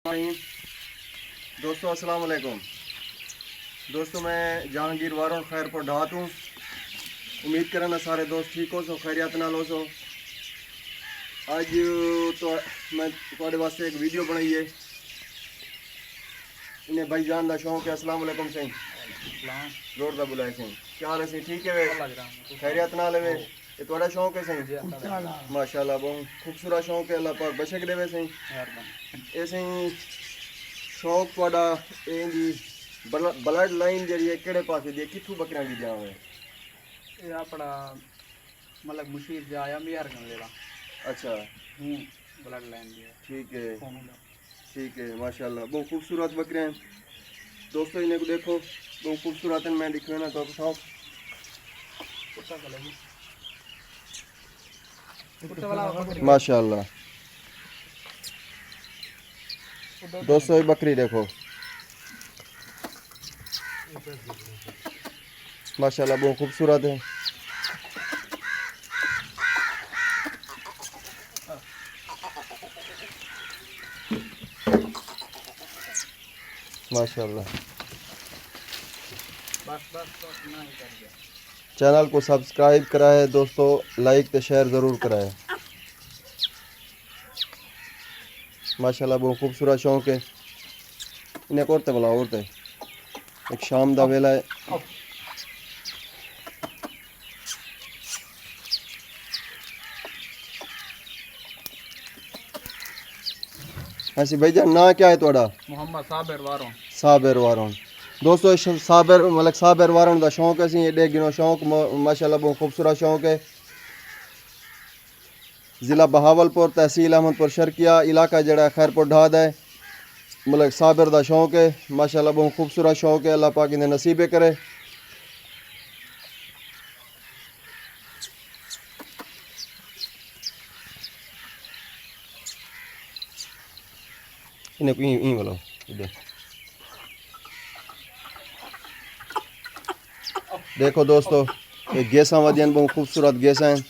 दोस्तों अस्सलाम वालेकुम। दोस्तों मैं जहांगीर वारों खैरपुर ढात हूँ। उम्मीद करना सारे दोस्त ठीक हो सो, खैरियत नाल हो सो। आज तो मैं थोड़े वास्ते एक वीडियो बनाई है। इन्हें भाई जान का शौक है। अस्सलाम वालेकुम सिंह, जोर दा बुलाए सिंह, क्या हाल है सिंह? ठीक है वे, खैरियत नाल है वे? ये थोड़ा शौक है सिंह? माशाल्लाह बहुत खूबसूरत शौक है। अल्लाह पाक बशक देवे सिंह। ये सिंह शौक थोड़ा जी ब्लड लाइन जी किहड़े पासे दी, कित्थों बकरियां दी जाव है? ये अपना मतलब मुशीर जा आया मियार गन लेला। अच्छा ब्लड लाइन दी है। ठीक है, ठीक है माशाल्लाह बहुत खूबसूरत बकरियां हैं। दोस्तों इन्हें को देखो बहुत खूबसूरत है। मैं दिखा ना तो शौक माशाल्लाह। दोस्तों ये बकरी देखो माशाल्लाह बहुत खूबसूरत है। माशाल्लाह। चैनल को सब्सक्राइब कराए दोस्तों, लाइक तो शेयर ज़रूर कराए। माशाल्लाह बहुत खूबसूरत शौक है। इन्हें करते बोला औरते एक शाम का वेला है। ऐसी भैया ना क्या है थोड़ा? मोहम्मद साबिर वारों। साबिर वारों। दोस्तों साबिर मतलब साबिर वारों का शौक है सी एडे गिनो शौक माशाल्लाह बहुत खूबसूरत शौक है। ज़िला बहावलपुर, तहसील अहमदपुर शर्किया, इलाका जड़ा खैरपुर ढाद है। मतलब साबिर का शौक है माशाल्लाह बहुत खूबसूरत शौक है। अल्लाह पाक इन्हें नसीबे करे। इन्हें बोलो देखो दोस्तों ये गैसा वदियन बहुत खूबसूरत गैसा हैं।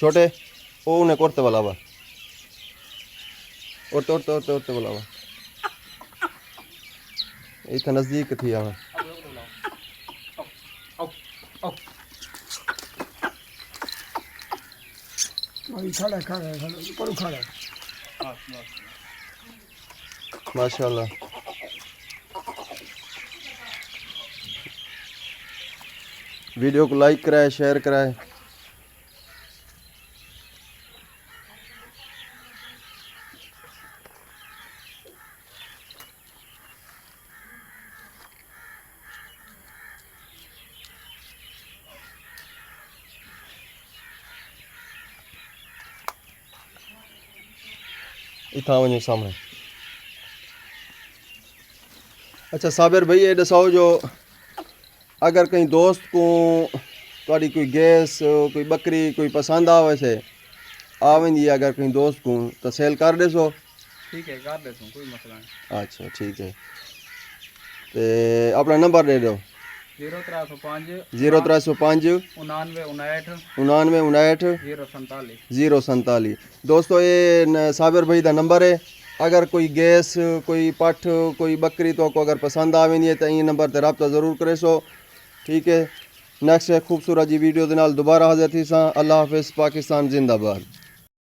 छोटे वो उन्हें करते वाला वा उड़ते उड़ते उड़ते उड़ते वाला वा इतना नज़दीक थी हमें। माशाल्लाह वीडियो को लाइक कराए, शेयर कराए। इतना वजह सामने। अच्छा साबिर भाई ये दसाओ जो अगर कहीं दोस्त को थोड़ी कोई गैस कोई बकरी कोई पसंद आवे से आवेंदी अगर कहीं दोस्त को तो सेल कर देसो? ठीक है कर देता हूँ, कोई मसला नहीं। अच्छा ठीक है तो अपना नंबर दे दो। 0305 99 047। दोस्तों ये साबिर भाई का नंबर है। अगर कोई गैस कोई पठ कोई बकरी तो को अगर पसंद आवेंदी है तो ये नंबर पर रब्ता ज़रूर करे सो। ठीक है नेक्स्ट खूबसूरत जी वीडियो के नाल दोबारा हाजिर थी सा। अल्लाह हाफिज़। पाकिस्तान जिंदाबाद।